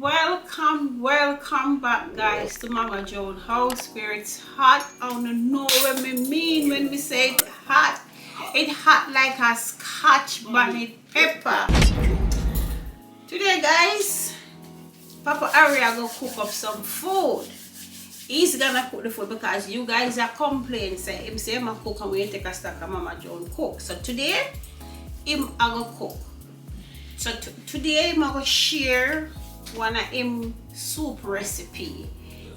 Welcome back, guys, to Mama Joan house where it's hot. I don't know what me mean when we say it hot. It hot like a Scotch bonnet pepper. Today, guys, Papa Ari gonna cook up some food. He's gonna cook the food because you guys are complaining. Say him say I'm cook and we take a stack of Mama Joan cook. So today, him I gonna cook. So today I'm gonna share one of him soup recipe.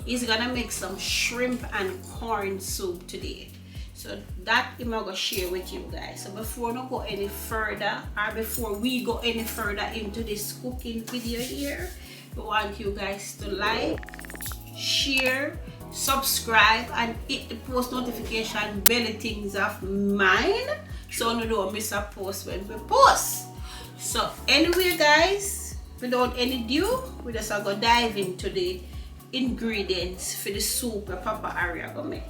He's gonna make some shrimp and corn soup today. So that I'm gonna share with you guys. So before we go any further, or before we go any further into this cooking video here, we want you guys to like, share, subscribe, and hit the post notification bell things of mine so you don't miss a post when we post. So anyway, guys, without any ado, we just are gonna dive into the ingredients for the soup that Papa Ari gonna make.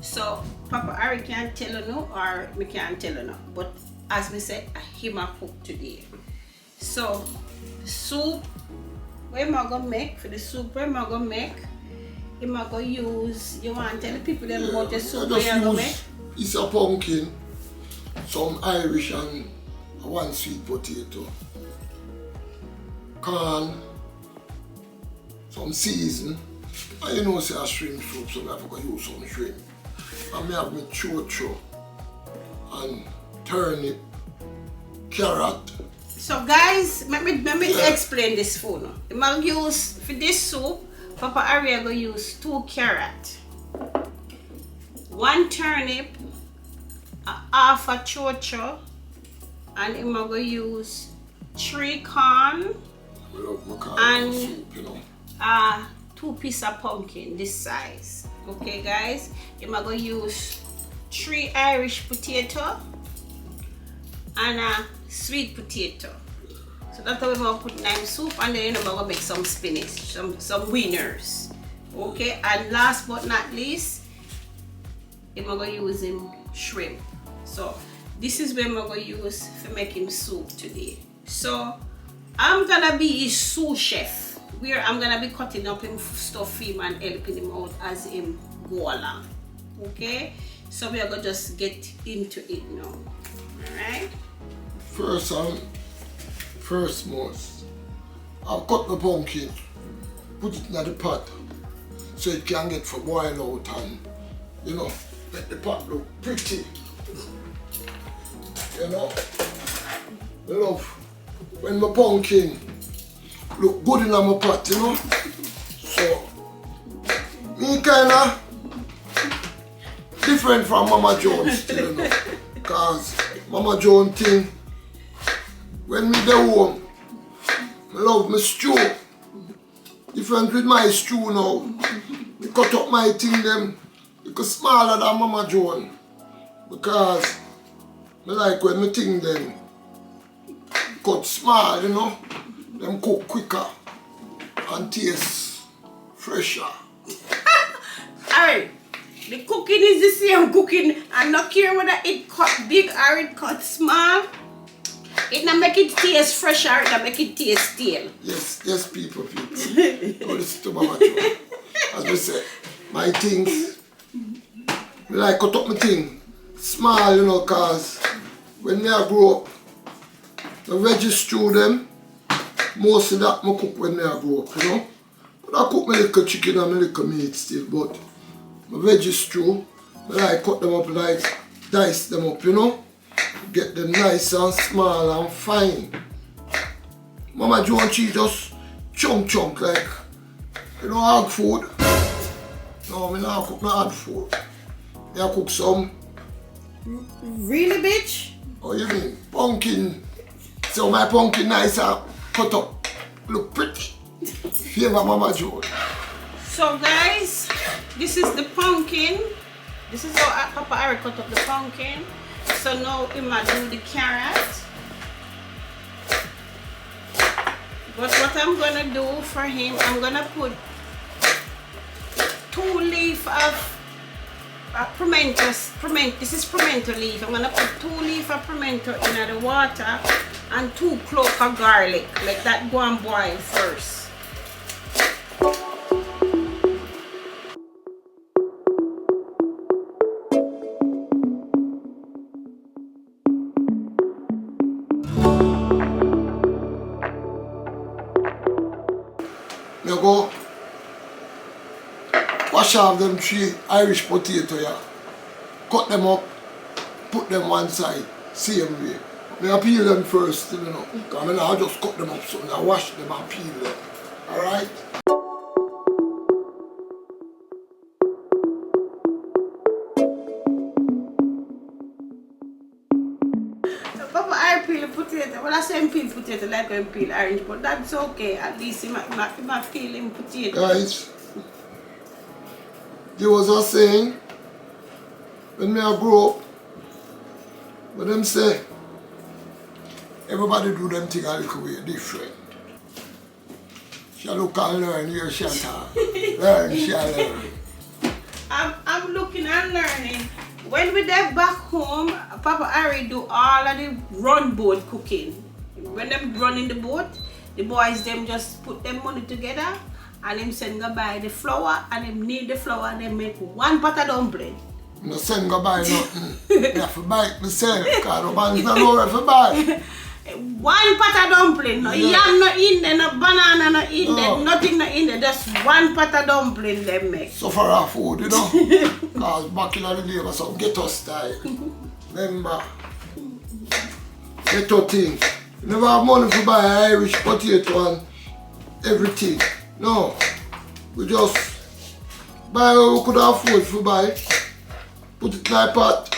So Papa Ari can't tell you no, or me can't tell you no, but as we said, him a cook today. So the soup where am I gonna make for the soup? Where am I gonna make? Am I gonna use? You want to tell the people them about the soup where you gonna make? It's a pumpkin, some Irish and one sweet potato, corn, some season, and you know say a shrimp soup, so I have to use some shrimp. And I have my chocho and turnip, carrot. So guys, let me explain this food now. I'm gonna use for this soup, Papa Ari gonna use 2 carrots, 1 turnip, half a chocho, and I'm gonna use 3 corn and soup, you know. 2 pieces of pumpkin this size. Okay, guys, I'm gonna use 3 Irish potato and a sweet potato. So that's how we're gonna put in the soup, and then we're gonna make some spinach, some wieners. Okay, and last but not least, I'm gonna use him shrimp. So this is what I'm gonna use for making soup today. So I'm gonna be his sous chef, where I'm gonna be cutting up him stuff for him and helping him out as him go along. Okay, so we are gonna just get into it now. Alright. First most, I'll cut the pumpkin, put it in the pot so it can get for boil out and, you know, make the pot look pretty. You know, I love when my pumpkin look good in my pot, you know. So, me kinda different from Mama Joan still, you know, cause Mama Joan thing, when me go home, I love my stew. Different with my stew now. Me cut up my thing them because smaller than Mama Joan. Because I like when my thing them cut small, you know. Them cook quicker and taste fresher. Alright, the cooking is the same cooking. I don't care whether it cut big or it cut small. It not make it taste fresh or it not make it taste stale. Yes, people. Don't listen to Mama Joan. As I say, my things, I like cut up my thing small, you know, cause when I grow up, the veggie stew them, most of that I cook when I grow up, you know. But I cook my little chicken and my little meat still, but my veggie stew, I like cut them up like dice them up, you know. Get them nice and small and fine. Mama Joan, she just chunk like, you know, hard food. No, I don't cook no hard food. I cook some. Really, bitch? Oh, you mean pumpkin? So my pumpkin nice and cut up, look pretty. Favor Mama Joan. So guys, this is the pumpkin. This is how Papa Ari cut up the pumpkin. So now I'm gonna do the carrot. But what I'm gonna do for him, I'm gonna put 2 leaves of pimento. This is pimento leaf. I'm gonna put 2 leaves of pimento in the water and 2 cloves of garlic. Let that go and boil first. Me go wash off them 3 Irish potato here. Cut them up, put them one side, same way. I peel them first, you know. Because I just cut them up, so I wash them and peel them. Alright? Papa, I peel potato. Well, I say peel potato like I peel orange, but that's okay. At least he might peel him potato. Guys, there was a saying, when I grew up, but them say, everybody do them thing a little way different. Shall look and learn, here shall talk. Learn, shall learn. I'm looking and learning. When we get back home, Papa Harry do all of the run boat cooking. When them run in the boat, the boys them just put them money together and them send go buy the flour and them knead the flour and them make one pot of dumpling. No send go buy nothing. I have to buy it myself, because the banks don't know where to buy. One pot of dumpling, no yam no in there, no banana no in there, nothing no in there, just one pot of dumpling them make. So for our food, you know. Because back in the day was some ghetto style. Remember? Ghetto thing. You never have money to buy Irish potato and everything. No. We just buy what we could afford to buy, put it in a pot,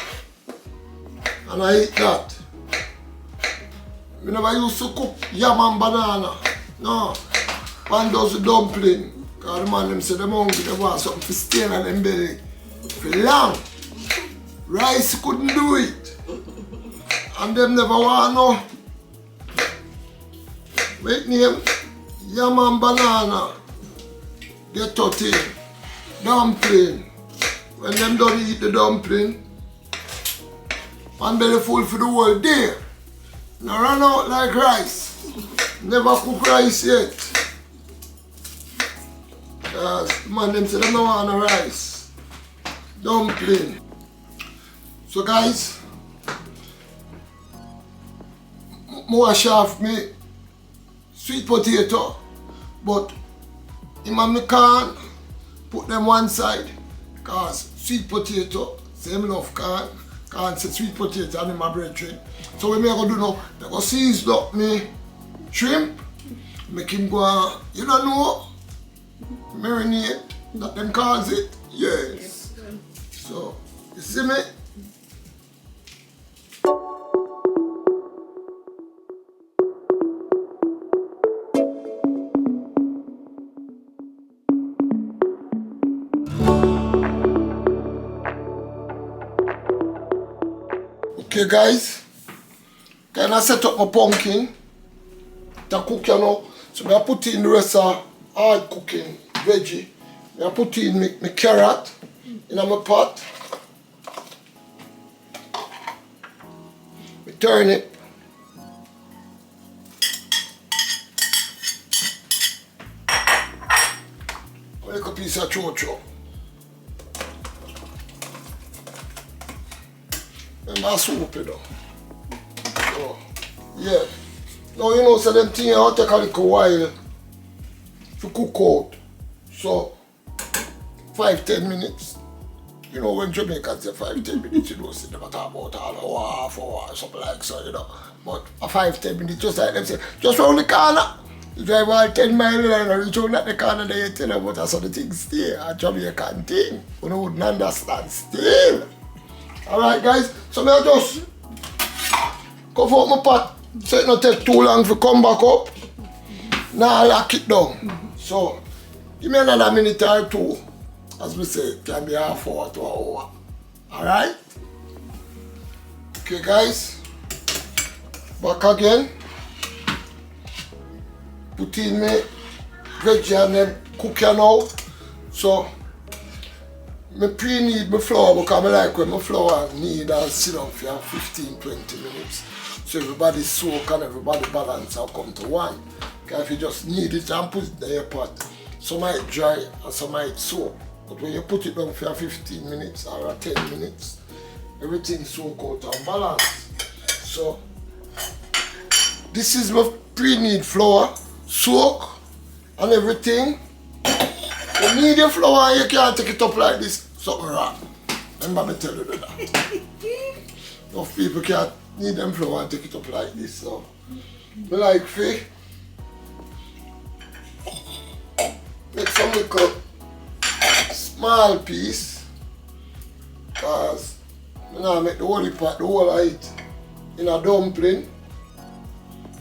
and I eat that. We never used to cook yam and banana. No. One does the dumpling. Because the man them say them hungry, they want something to stay in them belly. For long. Rice couldn't do it. And them never want no. Wait name, yam and banana. Get 30. Dumpling. When them don't eat the dumpling, one belly full for the whole day. Now run out like rice. Never cook rice yet. Because man them say they don't want no rice. Dumpling. So guys, wash off me sweet potato, but in my can put them one side, because sweet potato, same enough can't say sweet potato and in my brethren. So what me I go do now, I go season up me shrimp, make him go, you don't know, marinate, that them calls it, yes. So, you see me? Okay guys, can I set up my pumpkin to cook, you know? So I put in the rest of hard cooking veggie. I put in my carrot in my pot. My turnip. Make a piece of chocho. And my soup, you know. So, yeah. Now, you know, so them things will take a little while to cook out. So, 5-10 minutes. You know, when Jamaicans say 5-10 minutes, you know, see them talk about all hour, half hour, something like so, you know. But a 5-10 minutes, just like them say, just round the corner. You drive all 10 miles and reach out at the corner there, you tell them what some of the things stay. A Jamaican thing. You know, wouldn't understand still. Alright guys, so I just cover up my pot so it don't take too long to come back up. Now I lock it down. So give me another minute or two. As we say, it can be half hour to an hour. Alright? Okay guys, back again. Put in my veggie and then cook it now. So I pre-knead my flour because I like when my flour need and sit down for 15-20 minutes. So everybody soak and everybody balance and come to one. Because if you just knead it and put it in your pot, some might dry and some might soak. But when you put it down for 15 minutes or 10 minutes, everything soak out and balance. So this is my pre-knead flour, soak and everything. You need your flour and you can't take it up like this. Something wrong. Remember me tell you that. Enough people can't need them flour and take it up like this. So, I like fish. Make some little small piece. Because I now make the whole pot, the whole of it in a dumpling.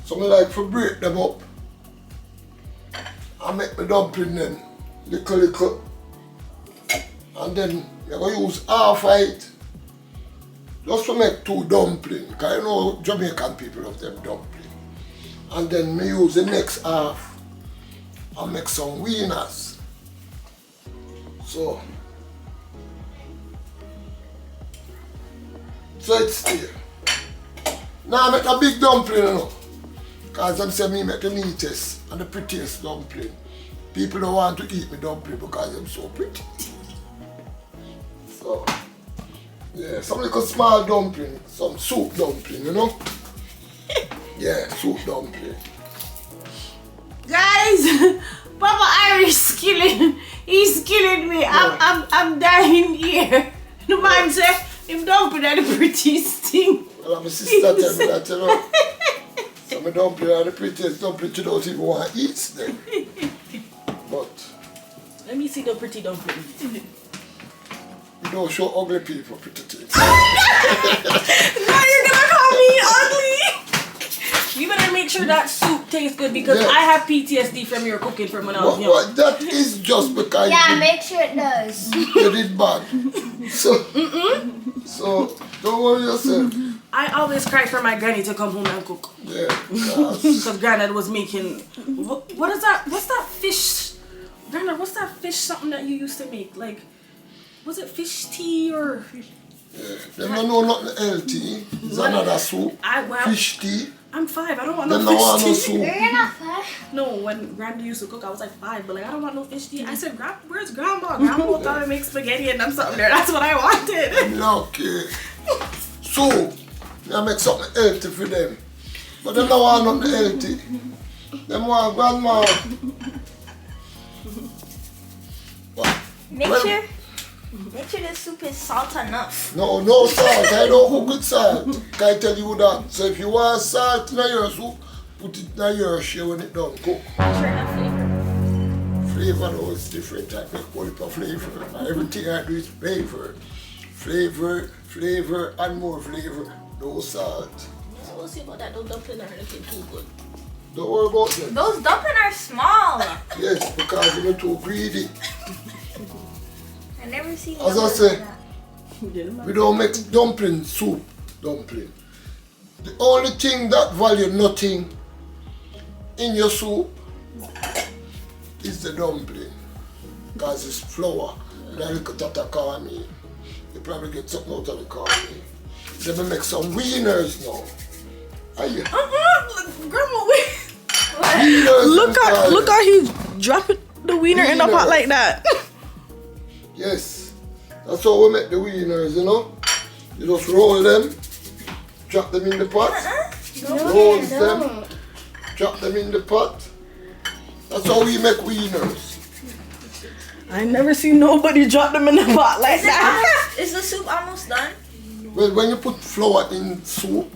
So I like to break them up and make the dumpling then little. And then you're going to use half of it just to make 2 dumplings. Because you know Jamaican people love them dumplings. And then me use the next half and make some wieners. So it's there. Now I make a big dumpling, you know. Because them say me make the neatest and the prettiest dumpling. People don't want to eat my dumpling because I'm so pretty. So, yeah, some little small dumpling, some soup dumpling, you know? Yeah, soup dumpling. Guys, Papa Irish killing. He's killing me. I'm dying here. The man said, him dumpling are the prettiest thing. Well, my sister tell me that, you know. So my dumpling are the prettiest dumpling you don't even want to eat them. But let me see the pretty dumpling. you don't show ugly people pretty things. Now you're gonna call me ugly? You better make sure that soup tastes good because I have PTSD from your cooking from when I was young. Well, that is just because yeah, make sure it does. You did bad. So don't worry yourself. I always cry for my granny to come home and cook. Yeah. Because Granddad was making... What is that? What's that fish? Granddad, what's that fish something that you used to make? Like, was it fish tea or... Yeah. They don't know nothing healthy. It's another soup. Fish tea. I'm 5. I don't want no fish tea. No soup. You're not 5. No, when Grandma used to cook, I was like 5. But like, I don't want no fish tea. I said, where's Grandma? Grandma will come and make spaghetti and I'm something there. That's what I wanted. Okay. So, I make something healthy for them. But they don't want nothing healthy. They want Grandma. Make sure the soup is salt enough. No salt. I don't cook with salt. Can I tell you that? So if you want salt in your soup, put it in your share when it done cook. Sure enough flavor. Flavor though is different. I make all the flavor. Everything I do is flavor. Flavor and more flavor. No salt. So we'll see about that. Those dumplings are looking too good. Don't worry about them. Those dumplings are small. Yes, because you're too greedy. I never seen As I say, we don't make dumpling soup dumpling. The only thing that value nothing in your soup is the dumpling. Because it's flour. And a little tatacani. You probably get something out of the carne. Then we make some wieners now. Grandma, wait. Wieners Look how he's dropping the wiener in the pot like that. Yes, that's how we make the wieners, you know. You just roll them, drop them in the pot, roll them, drop them in the pot. That's how we make wieners. I never seen nobody drop them in the pot like that. Is the soup almost done? Well, when you put flour in soup,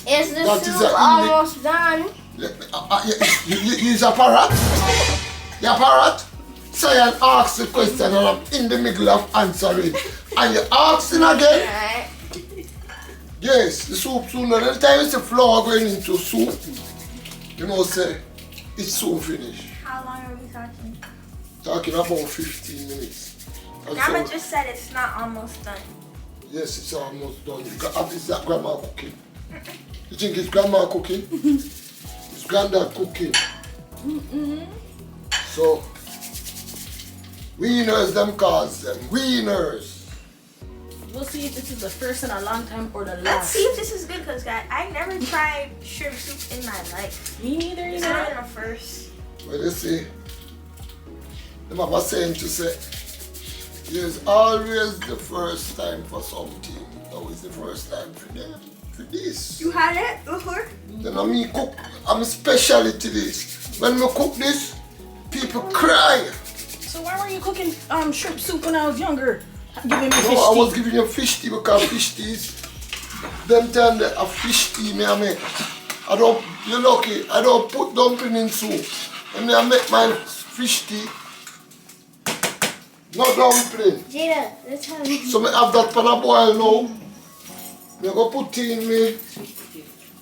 Is the That is soup a- almost done? you use a parrot. Your parrot. So you ask the question and I'm in the middle of answering. And you're asking again. Alright. Yes, the soup sooner. The time it's the flour going into soup, you know, say, it's soon finished. How long are we talking? Talking about 15 minutes. And Grandma so- just said it's not almost done. Yes, it's almost done. Is that grandma cooking? You think it's grandma cooking? It's granddad cooking. So, wieners them cause them. Wieners. We'll see if this is the first in a long time or the Let's last. see if this is good, because guys, I never tried shrimp soup in my life. Me neither, you It's know. not even a first. Well, you see, the mama saying to say, there's always the first time for something. Now it's the first time for them, for this. You had it before? Then I me cook, I'm specialty this. When we cook this, people people cry. So why were you cooking shrimp soup when I was younger? Giving me fish No, I was tea. giving you fish tea because fish teas, them time a fish tea me I make. You're lucky, I don't put dumpling in soup. When I make my fish tea, no dumpling. Jada, let's have it. So I have that pan a boil now. I go put in me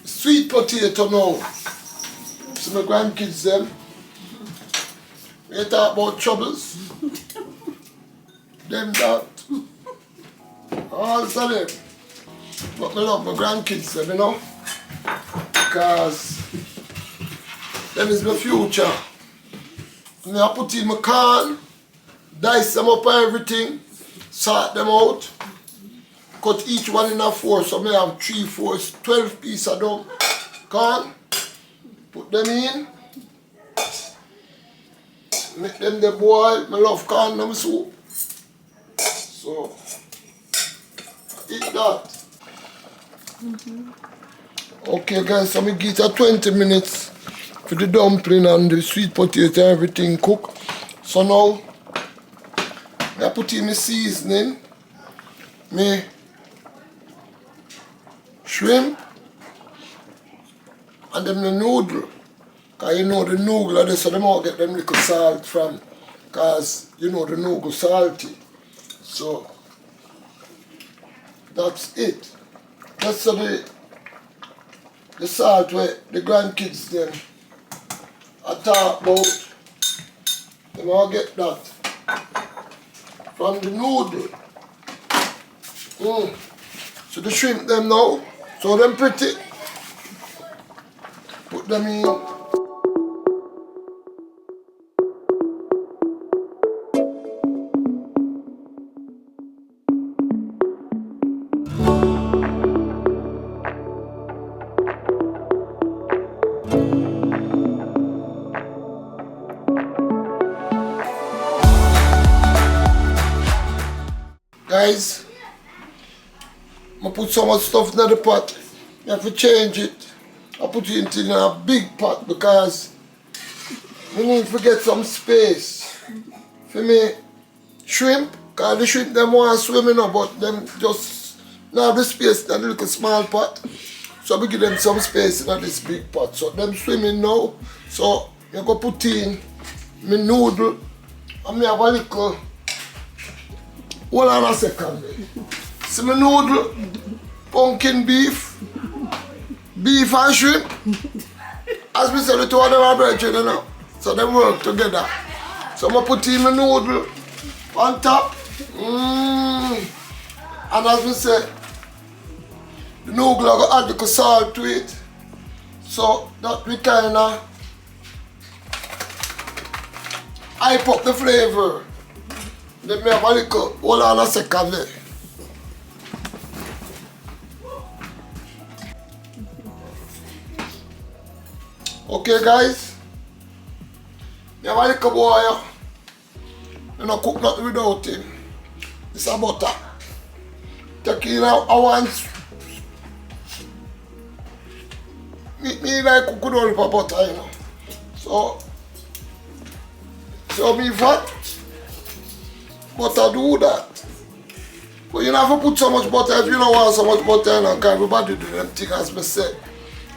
sweet potato now. So my grandkids them. They talk about troubles. Them that. All of them. But I love my grandkids them, you know. Because them is my future. And I put in my corn, dice them up and everything, sort them out, cut each one in a 4, so I have 3, 4, 12 pieces of them corn, put them in, make them the boil. I love corn them soup. So I eat that. Okay guys, so I give it 20 minutes for the dumpling and the sweet potato and everything cook. So now I put in my seasoning, my shrimp and then the noodle. Cause you know the noodle are there, so them all get them little salt from, cause you know the noodle salty. So that's it. That's the salt where the grandkids then I talk about. Them all get that from the noodle. So the shrimp them now, so them pretty. Put them in. Guys, I put so much stuff in the pot. You have to change it. I put it in a big pot because we need to get some space for me shrimp. Because the shrimp them want to swim, but them just not have the space in a little small pot. So we give them some space in this big pot. So them swimming now. So you go put in my noodle and me have a little. Hold on a second. See my noodle, pumpkin beef and shrimp. As we said, the two of them are brethren, you know. So they work together. So I'm going to put in my noodle on top. And as we said, the noodle I go add a little salt to it. So that we kind of hype up the flavor. Then we have a little, hold on a second there. Okay guys, we have a little boy. You don't cook nothing without him. It's a butter. Take in a one. Me like cook with only for butter, you know. So me fat. Butter do that. But you don't have to put so much butter if you don't want so much butter, you know, because everybody do them things as me said.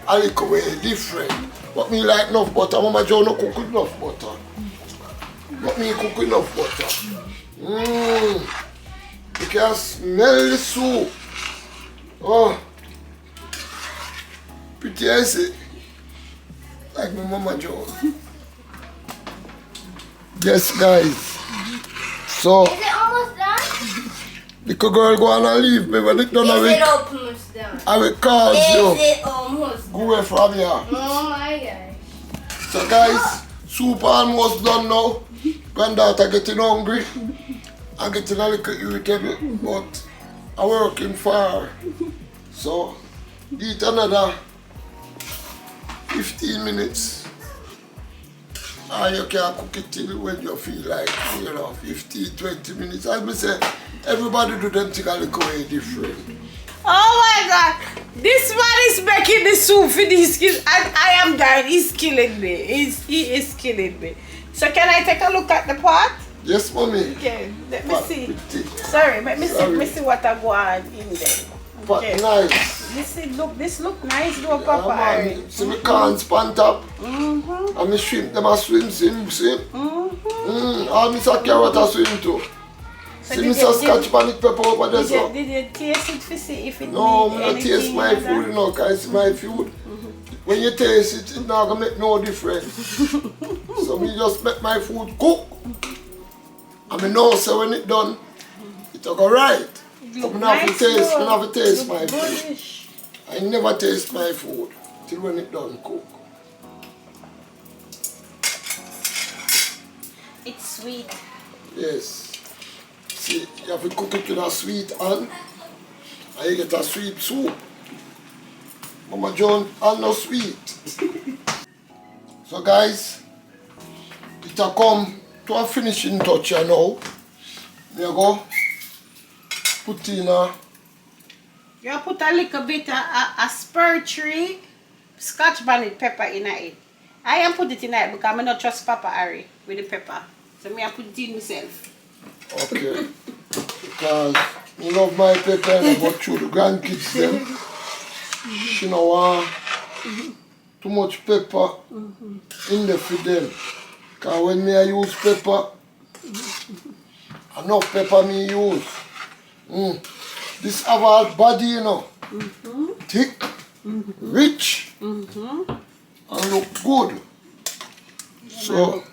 A little way different. But me like enough butter. Mama Joe no cook with enough butter. But me cook with enough butter. You can smell the soup. Oh. Pretty icy. Like my Mama Joe. Yes guys. So, Is it almost done? little girl go on and leave me when it done Is away. it almost done? I will call you. Is it almost Go done? away from here. Oh my gosh. So guys, soup almost done now. Granddaughter getting hungry. I'm getting a little irritable, but I'm working for her. So, eat another 15 minutes. And you can cook it till when you feel like, 15, 20 minutes. As I say, everybody do them things a little way different. Oh my God! This man is making the soup for these kids and I am dying. He's killing me. He is killing me. So can I take a look at the pot? Yes, mommy. Okay, let me Pot see. pretty. Sorry, let me Sorry. see what I go on in there. Pot Okay. nice. This look nice though, Papa Yeah, Harry. man. See me corn span top. Mm-hmm. And me shrimp them a swim, see? Mm-hmm. All me say carrot a swim too. So See did me say you- scotch bonnet pepper over there, so. Did you taste it to see if it No, need I don't taste anything my like food, that? you know, because it's my food. When you taste it, it's not going to make no difference. So me just make my food cook. And I know, so when it's done, it'll go right. So I have to taste, I have to taste my food. Goodish. I never taste my food till when it's done cook. It's sweet. Yes. See, you have to cook it with a sweet and you get a sweet soup. Mama Joan, and no sweet. So guys, it a come to a finishing touch here now. Me a go put in a You put a little bit of a spurtree scotch bonnet pepper in it. I am put it in it because I not trust Papa Harry with the pepper. So me I put it in myself. okay. Because I love my pepper and I go through the grandkids them. She no want too much pepper in there for them. Because when me I use pepper, enough pepper me use. This have a body, you know. Thick, rich, and look good. So,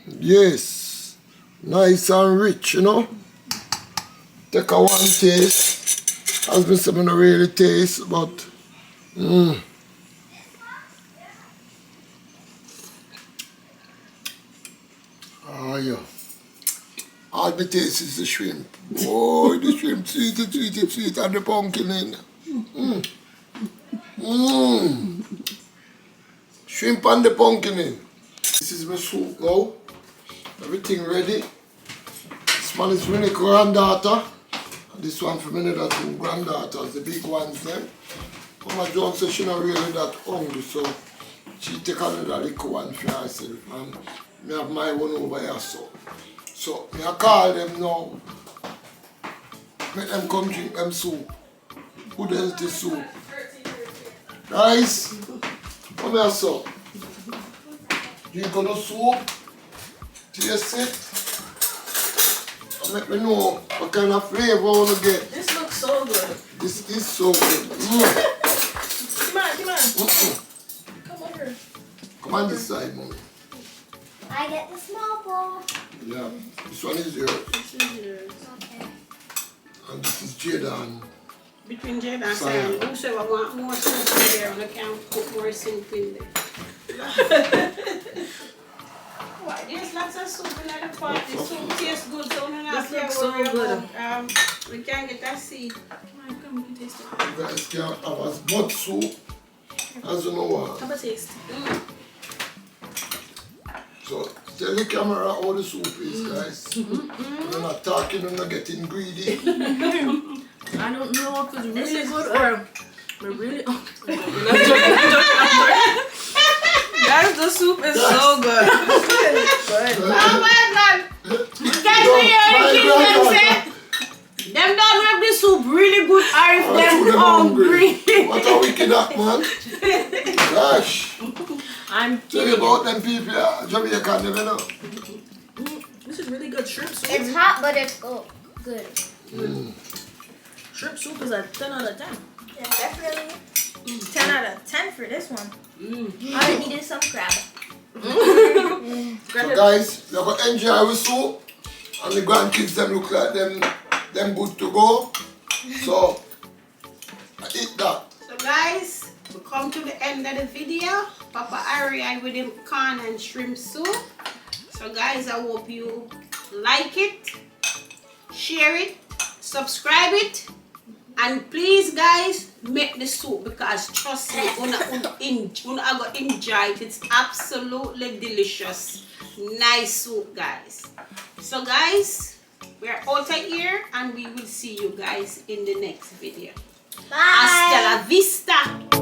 yes, nice and rich, you know. Take a one taste. As me say, I don't really taste, but ah, yeah. All me taste is the shrimp. Oh, the shrimp sweet, and the pumpkin in. Shrimp and the pumpkin in. This is my soup now. Everything ready. This one is for my granddaughter. And this one for my other two granddaughters, the big ones then. Mama Joan says she's not really that hungry, so she take another little one for herself. And I have my one over here, so. So, I call them now. Make them come drink them soup. Good healthy soup. Guys, come here, so. Drink on the soup. Taste it. And let me know what kind of flavor I want to get. This looks so good. This is so good. Come on. Come over. Come on this side, mommy. I get the small bowl. Yeah, this one is yours. This is yours. Okay. And this is Jaden. Between Jada and Sam. Sam, whosoever want more soup in there, and I can put more soup in there. What? There's lots of soup in the pot. The soup tastes good, so we don't have This to looks so worry good. about, we can get that seed. Come on, come, you can taste it. You guys can have as much soup as you know what. Have a taste. So tell the camera how the soup is, guys. We're not talking, we're not getting greedy. I don't know if it's really good or we're really. Guys, the soup is so good. Good. Oh my God! Guys, we hear the kids them say, them don't have the soup really good, or if them hungry. What a wicked that, man. Gosh. I'm Tell you kidding. about them people, Jamaican, never know. This is really good shrimp soup. It's hot, but it's good. Shrimp soup is a 10 out of 10. Yeah, definitely 10 out of 10 for this one. All I needed is some crab. So guys, you're going to enjoy with soup. And the grandkids, them look like them good to go. So, I eat that. So guys, we come to the end of the video. Papa Harry with him corn and shrimp soup. So guys, I hope you like it, share it, subscribe it, and please guys, make the soup because trust me, you're going to enjoy it. It's absolutely delicious. Nice soup, guys. So guys, we're out of here and we will see you guys in the next video. Bye. Hasta la vista.